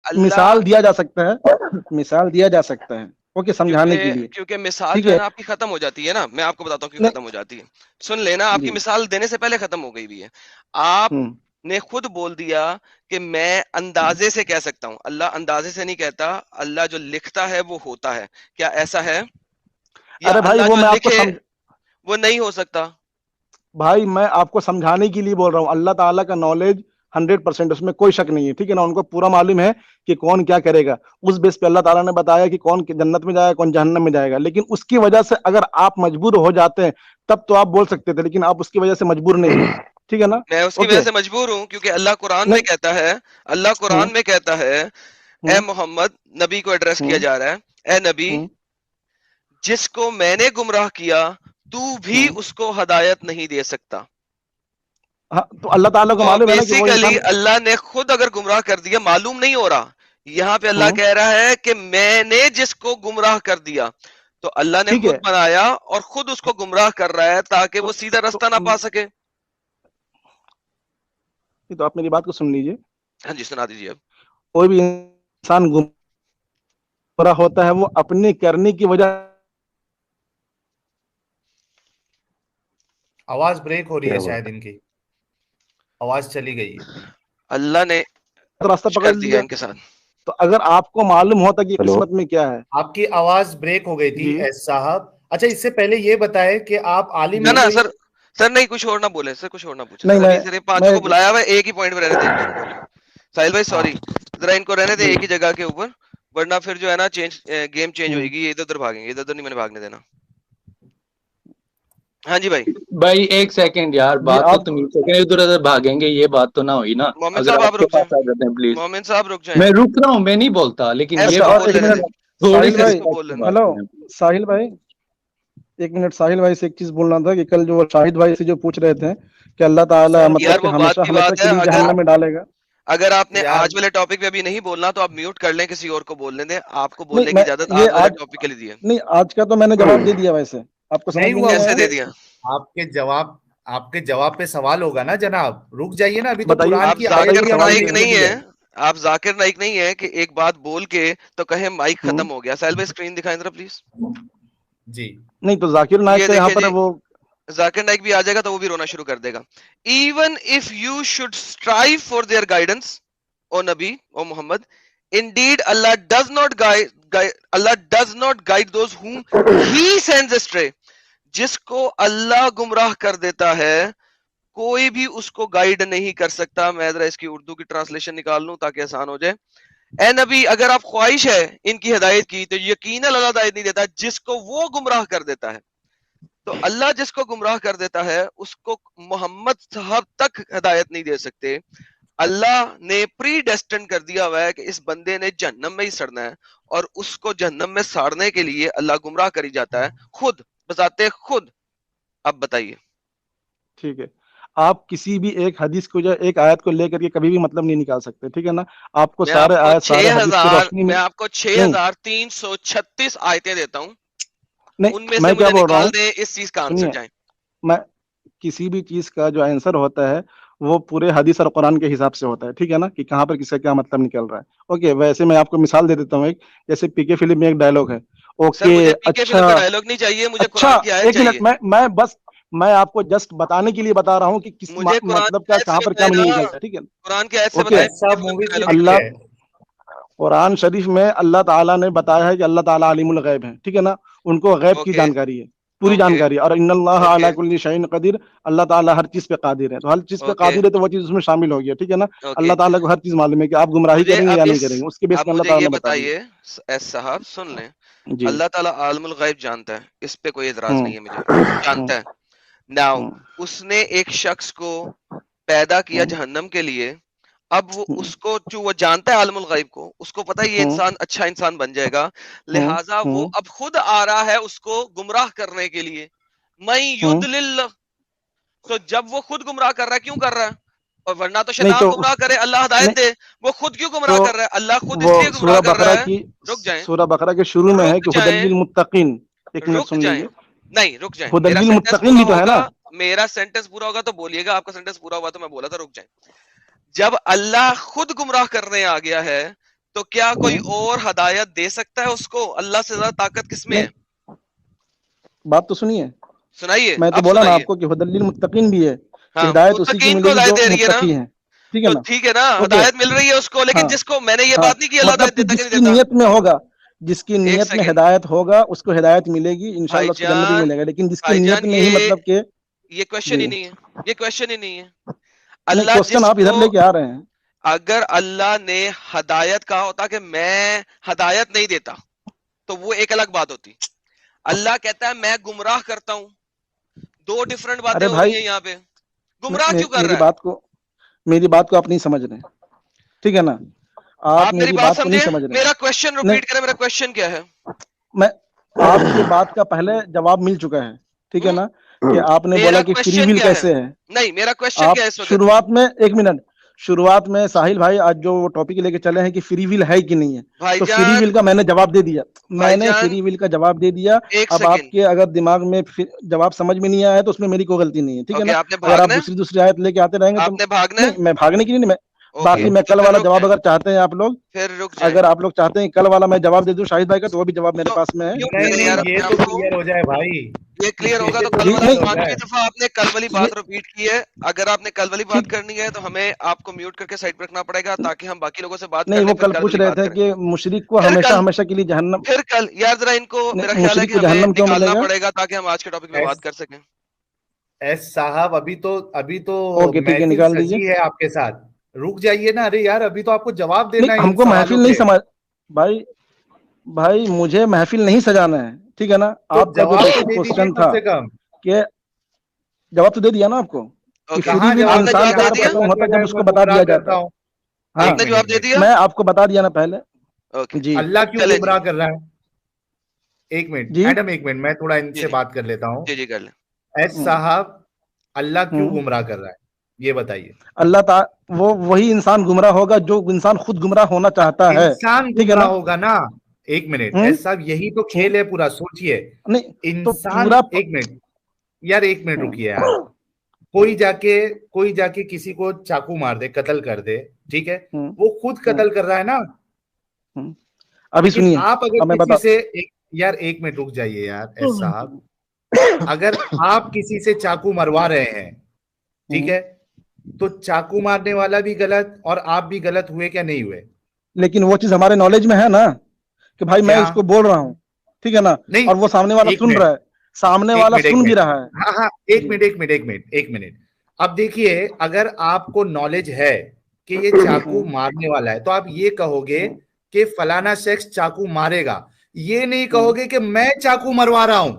مثال دیا جا سکتا ہے، مثال دیا جا سکتا ہے اوکے سمجھانے کے لیے، کیونکہ مثال جو ہے نا آپ کی ختم ہو جاتی ہے نا. میں آپ کو بتاتا ہوں کیوں ختم ہو جاتی ہے. سن لینا، آپ کی مثال دینے سے پہلے ختم ہو گئی بھی ہے. آپ نے خود بول دیا کہ میں اندازے سے کہہ سکتا ہوں. اللہ اندازے سے نہیں کہتا، اللہ جو لکھتا ہے وہ ہوتا ہے. کیا ایسا ہے؟ یا ارے بھائی اللہ وہ جو میں آپ کو لکھے وہ نہیں ہو سکتا؟ بھائی میں آپ کو سمجھانے کے لیے بول رہا ہوں، اللہ تعالیٰ کا نالج 100%، اس میں کوئی شک نہیں ہے، ٹھیک ہے نا. ان کو پورا معلوم ہے کہ کون کیا کرے گا. اس بیس پہ اللہ تعالیٰ نے بتایا کہ کون جنت میں جائے گا، کون جہنم میں جائے گا. لیکن اس کی وجہ سے اگر آپ مجبور ہو جاتے ہیں تب تو آپ بول سکتے تھے، لیکن آپ اس کی وجہ سے مجبور نہیں ہیں، ٹھیک ہے نا. میں اس کی وجہ سے مجبور ہوں کیونکہ اللہ قرآن میں کہتا ہے، اللہ قرآن میں کہتا ہے، اے محمد، نبی کو ایڈریس کیا جا رہا ہے، اے نبی، جس کو میں نے گمراہ کیا تو بھی اس کو ہدایت نہیں دے سکتا. تو اللہ تعالیٰ کو تو معلوم ہے نا کہ وہ بیسیکلی انسان اللہ نے خود اگر گمراہ کر دیا، معلوم نہیں ہو رہا. یہاں پہ اللہ کہہ رہا ہے کہ میں نے جس کو گمراہ کر دیا، تو اللہ نے ٹھیک خود ہے. بنایا اور خود اس کو گمراہ کر رہا ہے تاکہ وہ سیدھا رستہ نہ پا سکے. تو آپ میری بات کو سن لیجئے. ہاں جی سنا دیجیے. اب کوئی بھی انسان گمراہ ہوتا ہے وہ اپنے کرنے کی وجہ. آواز بریک ہو رہی ہے شاید، ان کی آواز چلی گئی ہے. اللہ نے راستہ کچھ پکڑ کر دیا لیا. ان کے ساتھ. تو اگر آپ کو معلوم ہوتا کہ قسمت میں کیا ہے. آپ کی آواز بریک ہو گئی تھی ایس صاحب. اچھا اس سے پہلے یہ بتائے کہ آپ عالم نہ سر نہیں کچھ اور نہ بولے سر، کچھ اور نہ پوچھے سر. ابھی صرف پانچوں کو بلایا ہوا ہے، ایک ہی پوائنٹ پہ رہنے دیں ان کو. ساحل بھائی سوری، ذرا ان کو رہنے دیں ایک ہی جگہ کے اوپر، ورنہ پھر جو ہے نا گیم چینج ہوئے گی. ادھر ادھر بھاگیں گے، ادھر ادھر نہیں میں نے بھاگنے دینا. ہاں جی بھائی ایک سیکنڈ یار، بات تو تم ادھر ادھر بھاگیں گے، یہ بات تو نہ ہوئی نا. مومن اگر صاحب آپ آپ کے رک جائیں، پاس آ جاتے ہیں پلیز. مومن صاحب رک جائیں. میں رک رہا ہوں، میں نہیں بولتا، لیکن یہ اچھا اور ایک منٹ تھوڑی ساحل سی بھائی، respect کی بات ہلو کریں. ساحل بھائی ایک منٹ. ساحل بھائی سے ایک چیز بولنا تھا کہ کل جو شاہد بھائی سے جو پوچھ رہے تھے کہ اللہ تعالیٰ یار مطلب کہ وہ بات ہمیشہ کی ہمیشہ بات کے ہے. لیے جہنم میں ڈالے گا. اگر آپ نے آج والے ٹاپک پہ ابھی نہیں بولنا تو آپ میوٹ کر لیں، کسی اور کو بولنے دیں. آپ کو بولنے نہیں کی میں اجازت یہ آج والے آج ٹاپک کے لیے دی ہے. نہیں، آج کا تو میں نے جواب دے دیا. ویسے آپ کو سمجھ نہیں میں ہوا، کیسے دے دیا؟ آپ کے جواب پہ سوال ہوگا نا جناب. رک جائیے نا، ابھی تو بتائیے. قرآن آپ کی آیت ذاکر بھی ہماری نائک نہیں نہیں کھلی ہے، ہے. آپ ذاکر نائک نہیں ہے کہ ایک بات بول کے تو کہیں مائک ختم ہو گیا. ساحل بھائی اسکرین دکھائیں ذرا پلیز. جی نہیں تو ذاکر نائک یہ کا یہاں دیکھیں پر جی، وہ ذاکر نائک بھی آ جائے گا تو وہ بھی رونا شروع کر دے گا. Even if you should strive for their guidance او نبی او محمد، indeed Allah does not guide those whom he sends astray. جس کو اللہ گمراہ کر دیتا ہے کوئی بھی اس کو گائیڈ نہیں کر سکتا. میں ذرا اس کی اردو کی ٹرانسلیشن نکال لوں تاکہ آسان ہو جائے. اے نبی اگر آپ خواہش ہے ان کی ہدایت کی تو یقیناً اللہ ہدایت نہیں دیتا جس کو وہ گمراہ کر دیتا ہے. تو اللہ جس کو گمراہ کر دیتا ہے اس کو محمد صاحب تک ہدایت نہیں دے سکتے. اللہ نے پری ڈیسٹن کر دیا ہوا ہے کہ اس بندے نے جہنم میں ہی سڑنا ہے، اور اس کو جہنم میں ساڑنے کے لیے اللہ گمراہ کری جاتا ہے خود بذات خود. اب بتائیے. ٹھیک ہے. آپ کسی بھی ایک حدیث کو یا ایک آیت کو لے کر کے کبھی بھی مطلب نہیں نکال سکتے، ٹھیک ہے نا. آپ کو سارے آیت سارے حدیث کی روشنی میں میں آپ کو نہیں 6336 آیتیں دیتا ہوں، ان میں نہیں سے میں کیا مجھے بول رہا ہوں، نکال دیں اس چیز کا آنسر سنیے. جائیں. میں کسی بھی چیز کا جو آنسر ہوتا ہے وہ پورے حدیث اور قرآن کے حساب سے ہوتا ہے، ٹھیک ہے نا، کہ کہاں پر کس کا کیا مطلب نکل رہا ہے. اوکے ویسے میں آپ کو مثال دے دیتا ہوں. ایک جیسے پی کے فلم میں ایک ڈائلوگ ہے، سر اوکے مجھے پی کے اچھا فلم کا ڈائلگ نہیں چاہیے، مجھے اچھا قرآن کی آیت ایک منٹ. چاہیے. میں آپ کو جسٹ بتانے کے لیے بتا رہا ہوں کہ کس مجھے قرآن مطلب کی کیا آیت سے کہاں پر کیا بتائے میننگ نا، نکلتا ہے، ٹھیک ہے. قرآن کی آیت سے اوکے بتائیں پی کے صاحب فلم مووی کا کیوں ڈائلگ. دیکھی اللہ ہے؟ قرآن شریف میں اللہ تعالیٰ نے بتایا ہے کہ اللہ تعالیٰ عالم الغیب ہے، ٹھیک ہے نا. ان کو غیب کی اوکے جانکاری ہے، پوری اوکے جانکاری ہے. اور ان اللہ اوکے علی کل شیء قدیر، اللہ تعالیٰ ہر چیز پہ قادر ہے. تو ہر چیز پہ اوکے قادر ہے تو وہ چیز اس میں شامل ہو گیا، ٹھیک ہے نا. اوکے. اللہ تعالیٰ کو ہر چیز معلوم ہے کہ آپ گمراہی مجھے کریں گے اب یا نہیں کریں گے، اس کے بیس اب میں اللہ مجھے تعالیٰ یہ نے بتا دیا. بتائیے ایس صاحب سن لیں، جی. اللہ تعالیٰ عالم الغیب جانتا ہے، اس پہ کوئی اعتراض ہوں نہیں ہے مجھے، جانتا ہے. ناؤ ہوں اس نے ایک شخص کو پیدا کیا ہوں جہنم کے لیے. اب وہ اس کو جو وہ جانتا ہے عالم الغیب کو، اس کو پتا ہے یہ ہوں انسان اچھا انسان بن جائے گا، ہوں لہٰذا وہ ہوں اب خود آ رہا ہے اس کو گمراہ کرنے کے لیے. میں ہوں یضلل، تو جب وہ خود گمراہ کر رہا ہے کیوں کر رہا ہے؟ اور ورنہ تو نہیں شیطان تو گمراہ کرے اللہ ہدایت نہیں دے. وہ خود کیوں تو گمراہ کر رہا ہے؟ اللہ خود وہ اس لیے گمراہ سورہ کر بقرہ رہا ہے. کی رک جائیں، سورہ بقرہ کے شروع میں ہے رک کہ ہدی جائیں، للمتقین. ایک منٹ رک سن جائیں. لیجیے. نہیں رک جائیں، ہدی میرا سینٹنس للمتقین پورا ہی تو ہے ہوگا، نا. میرا سینٹنس پورا ہوگا تو بولیے گا. آپ کا سینٹنس پورا ہوا تو میں بولا تھا رک جائیں. جب اللہ خود گمراہ کرنے آ گیا ہے تو کیا کوئی اور ہدایت دے سکتا ہے اس کو؟ اللہ سے زیادہ طاقت کس میں ہے؟ بات تو سنیے، سنائیے، میں تو اب بولا نا سنائیے۔ آپ کو کہ ہدی للمتقین بھی ہے، کہ ہاں، ہدایت اسی کی متقین کو ملے گی ہدایت جو دے رہی ہے نا، متقی ہے، ٹھیک ہے تو نا؟ ٹھیک ہے نا، اوکے، ہدایت مل رہی ہے اس کو، لیکن ہاں جس کو میں نے یہ ہاں، بات نہیں کی اللہ مطلب ہدایت کہ دیتا کہ جس نہیں کی دیتا۔ نیت میں ہوگا، جس کی ایک نیت میں سیکنڈ ہدایت ہوگا اس کو ہدایت ملے گی انشاءاللہ، بھائی اس کو جنت بھی جان، ملے گا، لیکن جس کی بھائی نیت جان، میں ہی مطلب کہ یہ کوشچن جی ہی نہیں ہے، یہ کوشچن ہی نہیں ہے۔ نہیں، اللہ کوسچن جس آپ کو، ادھر لے کے آ رہے ہیں۔ اگر اللہ نے ہدایت کہا ہوتا کہ میں ہدایت نہیں دیتا تو وہ ایک الگ بات ہوتی۔ اللہ کہتا ہے میں گمراہ کرتا ہوں، دو ڈیفرنٹ باتیں ارے ہو بھائی، رہی ہیں یہاں پہ۔ گمراہ کیوں کر میری رہا ہے؟ بات کو آپ نہیں سمجھ رہے، ٹھیک ہے نا؟ آپ آپ میری میری بات بات کو نہیں سمجھے، سمجھ رہے۔ میرا کوشچن نہیں، ریپیٹ کریں، میرا کوشچن کیا ہے؟ میں آپ کی بات کا پہلے جواب مل چکا ہے، ٹھیک ہے نا؟ کہ آپ نے بولا میرا کہ فری کوشچن ول کیا ہے؟ کیسے ہے۔ نہیں، میرا کوشچن آپ کیا ہے اس وقت؟ شروعات میں، ایک منٹ، شروعات میں ساحل بھائی آج جو ٹاپک لے کے چلے ہیں کہ فری ول ہے کہ نہیں ہے، بھائی تو فری جان، ول کا میں نے جواب دے دیا، بھائی میں نے جان، فری ول کا جواب دے دیا۔ ایک اب آپ سیکنڈ، کے اگر دماغ میں جواب سمجھ میں نہیں آیا تو اس میں میری کوئی غلطی نہیں ہے، ٹھیک ہے اوکے، نا؟ آپ نے اگر آپ بھاگنا ہے، دوسری آیت لے کے آتے رہیں گے تو آپ نے بھاگنا ہے، نہیں، میں بھاگنے کی نہیں، میں اوکے، باقی میں تو کل پھر والا رک جواب جائیں، اگر چاہتے ہیں آپ لوگ، پھر رک جائیں۔ اگر آپ لوگ چاہتے ہیں کل والا میں جواب دے دوں شاہد بھائی کا، تو وہ بھی جواب میرے تو پاس میں ہے، میوٹ نہیں کریں میں یار نہیں، بتا یہ اپنے تو آپ کو، کلیئر ہو جائے بھائی، یہ کلیئر ہوگا تو کل تو جی والا، کلیئر ہو نہیں، پانچویں جائے۔ دفعہ آپ نے کل والی یہ بات ریپیٹ کی ہے، اگر آپ نے کل والی بات ٹھیک، کرنی ہے تو ہمیں آپ کو میوٹ کر کے سائڈ پہ رکھنا پڑے گا تاکہ ہم باقی لوگوں سے بات کر نہیں، لیں، وہ پھر کل کل پوچھ والی رہے بات تھے کریں۔ کہ مشرک کو پھر ہمیشہ کل، ہمیشہ کے لیے جہنم، پھر کل یار ذرا ان کو میرا خیال ہے مشرک کہ کو ہمیں جہنم کیوں ملے نکالنا گا؟ پڑے گا تاکہ ہم آج کے ٹاپک پہ بات کر سکیں۔ ایس صاحب، ابھی تو اوکے ٹھیک ہے، محفل نکال دیجیے۔ سجی ہے آپ کے ساتھ، رک جائیے نا۔ ارے یار، ابھی تو آپ کو جواب دینا ہے نہیں، ہم ان کو سوالوں محفل نہیں کے، سمجھ بھائی مجھے محفل نہیں سجانا ہے، ٹھیک ہے نا؟ تو آپ کا جو جواب تو بیسک دے دیجیے کوسچن کم تھا سے کم۔ کہ جواب تو دے دیا نا آپ کو، کہ اوکے، فری کہاں ول آپ جواب نے دیا؟ انسان جواب کا دے آپ تب دیا؟ ختم اللہ ہوتا کہہ ہے رہا جب ہے اس میں کو بتا گمراہ دیا جاتا کرتا ہے۔ ہوں۔ ہاں، ایک آپ نے منٹ جواب ایک دے منٹ دیا؟ میں آپ کو بتا دیا نا پہلے اوکے، جی اللہ کیوں چلے جی، گمراہ کر رہا ہے؟ ایک منٹ جی ایڈم، ایک منٹ میں تھوڑا ان جی سے جی بات کر لیتا ہوں۔ جی جی، کر لیں۔ ایس ہوں، صاحب، اللہ کیوں ہوں۔ گمراہ کر رہا ہے یہ بتائیے۔ اللہ تعالی وہی انسان گمراہ ہوگا جو انسان خود گمراہ ہونا چاہتا ہے، انسان ٹھیک ہے گمراہ نا؟ ہوگا نا؟ ایک منٹ ہوں، ایس صاحب، یہی تو ہوں، کھیل ہے پورا، سوچئے۔ نہیں تو انسان، پورا ایک منٹ یار، ایک منٹ ہوں، رکیے یار۔ کوئی جا کے کسی کو چاقو مار دے، قتل کر دے، ٹھیک ہے، ہوں، وہ خود ہوں، قتل کر رہا ہے نا؟ ہوں۔ ابھی لیکن سنیے، آپ اگر اب میں کسی بتا سے یار ایک منٹ رک جائیے یار ایس صاحب، اگر آپ کسی سے چاقو مروا رہے ہیں، ٹھیک ہے، تو چاقو مارنے والا بھی غلط اور آپ بھی غلط ہوئے کیا نہیں ہوئے؟ لیکن وہ چیز ہمارے نالج میں ہے نا، کہ بھائی میں کیا؟ اس کو بول رہا ہوں، ٹھیک ہے نا؟ نہیں، اور وہ سامنے والا ایک سن منٹ رہا ہے، سامنے ایک والا منٹ ایک سن بھی منٹ رہا ہے۔ ہاں ہاں، ایک جی منٹ ایک منٹ ایک منٹ ایک منٹ۔ اب دیکھیے، اگر آپ کو نالج ہے کہ یہ چاقو ہوں، مارنے والا ہے تو آپ یہ کہو گے ہوں، کہ فلانا شخص چاقو مارے گا، یہ نہیں ہوں۔ کہو گے کہ میں چاقو مروا رہا ہوں۔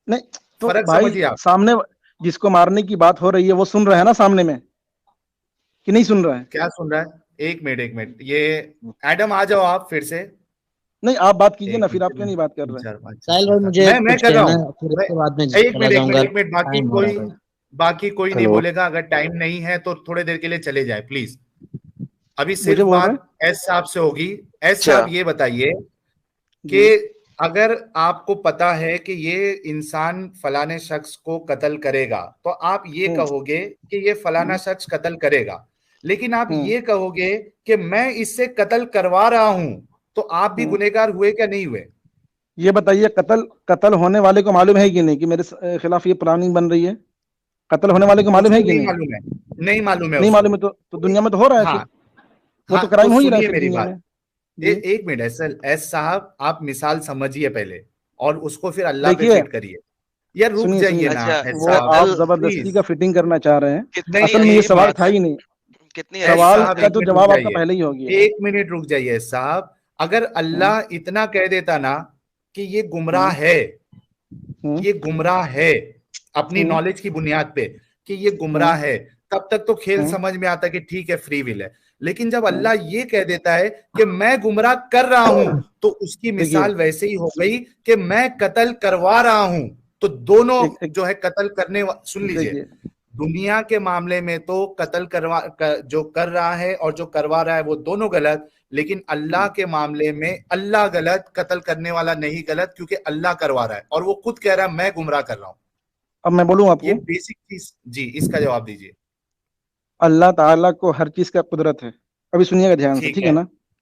نہیں تو فرق بھائی سمجھیے آپ۔ سامنے جس کو مارنے کی بات ہو رہی ہے وہ سن رہا ہے نا سامنے میں، کہ نہیں سن رہا ہے؟ کیا سن رہا ہے؟ ایک منٹ یہ ایڈم آ جاؤ آپ پھر سے۔ نہیں، آپ بات کیجئے ایک نا، پھر منٹ آپ کیوں نہیں بات کر تین رہے ہیں؟ چار پانچ چھ ساحل بھائی سات آٹھ، مجھے میں کچھ کر رہا کہنا ہوں۔ ہے، پھر اس کے بعد میں ایک چلا منٹ ایک جاؤں منٹ گا، ایک منٹ، ٹائم ہو رہا ہے بھائی۔ باقی کوئی نہیں ہلو، بولے گا، اگر ٹائم نہیں ہے تو تھوڑے دیر کے لیے چلے جائے پلیز۔ ابھی مجھے صرف بول رہے بات ہیں ایس صاحب سے ہوگی۔ ایس اچھا، صاحب یہ بتائیے جی کہ اگر آپ کو پتا ہے کہ یہ انسان فلانے شخص کو قتل کرے گا تو آپ یہ ہوں، کہو گے کہ یہ فلانا ہوں، شخص قتل کرے گا، لیکن آپ ہوں، یہ کہو گے کہ میں اس سے قتل کروا رہا ہوں، تو آپ بھی ہوں۔ گنہگار ہوئے کیا نہیں ہوئے؟ یہ بتائیے، قتل ہونے والے کو معلوم ہے کہ نہیں کہ میرے خلاف یہ پلاننگ بن رہی ہے؟ قتل ہونے والے کو اس معلوم ہے کو کہ نہیں نہیں؟ معلوم ہے، نہیں معلوم ہے نہیں اس کو۔ معلوم ہے تو دنیا میں تو ہو رہا ہے ہاں پھر، وہ ہاں، تو تو کرائم ہو ہی رہا ہے سنیے پھر میری دنیا بات۔ میں۔ جی ایک منٹ ایس صاحب، آپ مثال سمجھیے پہلے اور اس کو پھر اللہ پہ دیکھیے، فٹ کریے۔ یار رک سنیے جائیے سنیے، نا اچھا، ایس وہ صاحب آپ قتل زبردستی کا پلیز۔ فٹنگ کرنا چاہ رہے ہیں، اصل میں یہ کتنی سوال بات تھا ہے، ہی نہیں، کتنی ایس عجیب سوال صاحب بات ہے۔ کا ایک تو منٹ رک جواب آپ کا جائیے، پہلے ہی ہو گیا۔ ایک منٹ رک جائیے ایس صاحب۔ اگر ہوں، اللہ اتنا کہہ دیتا نا کہ یہ ہوں، گمراہ ہے، ہوں، یہ گمراہ ہے اپنی ہوں، نالج کی بنیاد پہ کہ یہ ہوں، گمراہ ہے، تب تک تو کھیل ہوں، سمجھ میں آتا ہے کہ ٹھیک ہے فری ول ہے۔ لیکن جب ہوں۔ اللہ یہ کہہ دیتا ہے کہ میں گمراہ کر رہا ہوں، تو اس کی دیکھیے، مثال ویسے ہی ہو گئی کہ میں قتل کروا رہا ہوں۔ تو دونوں ایک جو ہے قتل کرنے سن لیجئے، دیکھیے، دنیا کے معاملے میں تو قتل جو کر رہا ہے اور جو کروا رہا ہے وہ دونوں غلط، لیکن اللہ کے معاملے میں اللہ غلط، قتل کرنے والا نہیں غلط، کیونکہ اللہ کروا رہا ہے اور وہ خود کہہ رہا ہے میں گمراہ کر رہا ہوں۔ اب میں بولوں آپ یہ کو، بیسک چیز جی، اس کا جواب دیجئے۔ اللہ تعالیٰ کو ہر چیز کا قدرت ہے۔ ابھی سنیے گا دھیان سے، ٹھیک ٹھیک ہے، ہے نا؟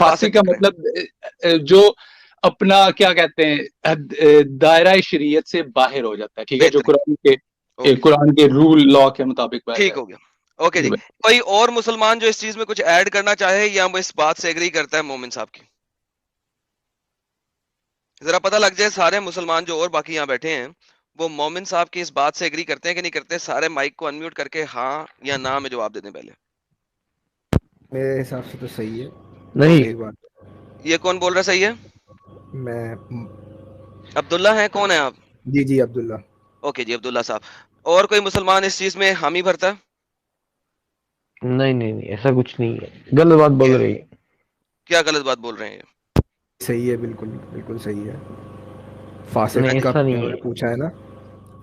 فاسق کا مطلب جو اپنا کیا کہتے ہیں دائرہ شریعت سے باہر ہو جاتا ہے, ٹھیک ہے, جو قرآن کے رول لا کے مطابق. ٹھیک ہو گیا, اوکے جی. کوئی اور مسلمان جو اس چیز میں کچھ ایڈ کرنا چاہے یا وہ اس بات سے ایگری کرتا ہے مومن صاحب کی؟ ذرا پتہ لگ جائے سارے مسلمان جو اور باقی یہاں بیٹھے ہیں وہ مومن صاحب کی اس بات سے ایگری کرتے ہیں کہ نہیں کرتے. سارے مائک کو انمیوٹ کر کے ہاں یا نہ میں جواب دے دیں پہلے. میرے حساب سے تو صحیح ہے. نہیں, یہ کون بول رہا ہے صحیح ہے؟ میں عبداللہ ہیں. کون ہیں آپ؟ جی عبداللہ. اوکے جی عبداللہ صاحب. اور کوئی مسلمان اس چیز میں حامی بھرتا ہے؟ نہیں ایسا کچھ نہیں ہے, غلط بات بول رہی ہے. کیا غلط بات بول رہے ہیں؟ صحیح ہے, بالکل صحیح ہے. فاسق کا پوچھا ہے نا,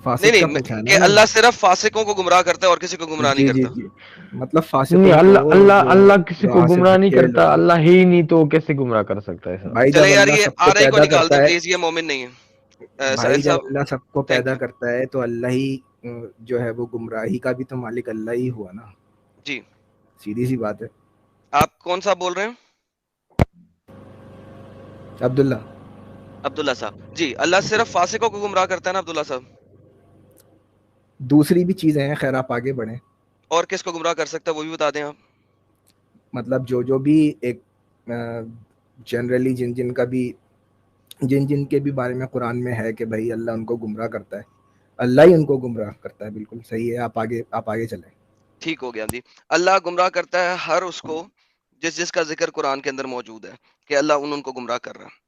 فاسق کا پوچھا ہے نا کہ اللہ صرف فاسقوں کو گمراہ کرتا ہے اور کسی کو گمراہ نہیں کرتا. جی مطلب فاسق اللہ کسی کو گمراہ نہیں کرتا, اللہ ہی نہیں تو کیسے گمراہ کر سکتا ہے؟ چلے یار یہ آ رہی کو نکال دیں پلیز, یہ مومن نہیں ہے. بھائی جب اللہ سب کو پیدا کرتا ہے تو اللہ ہی جو ہے وہ گمراہی کا بھی تو مالک اللہ ہی ہوا نا. جی سیدھی سی بات ہے. آپ کون سا بول رہے ہیں؟ عبداللہ صاحب. جی اللہ صرف فاسقوں کو گمراہ کرتا ہے نا عبداللہ صاحب؟ دوسری بھی چیزیں ہیں, خیر آپ آگے بڑھیں. اور کس کو گمراہ کر سکتا ہے وہ بھی بتا دیں آپ. مطلب جو بھی ایک جنرلی جن کے بھی بارے میں قرآن میں ہے کہ بھائی اللہ ان کو گمراہ کرتا ہے, اللہ ہی ان کو گمراہ کرتا ہے. بالکل صحیح ہے, آپ آگے چلیں. ٹھیک ہو گیا جی. اللہ گمراہ کرتا ہے ہر اس کو جس کا ذکر قرآن کے اندر موجود ہے کہ اللہ ان کو گمراہ کر رہا ہے.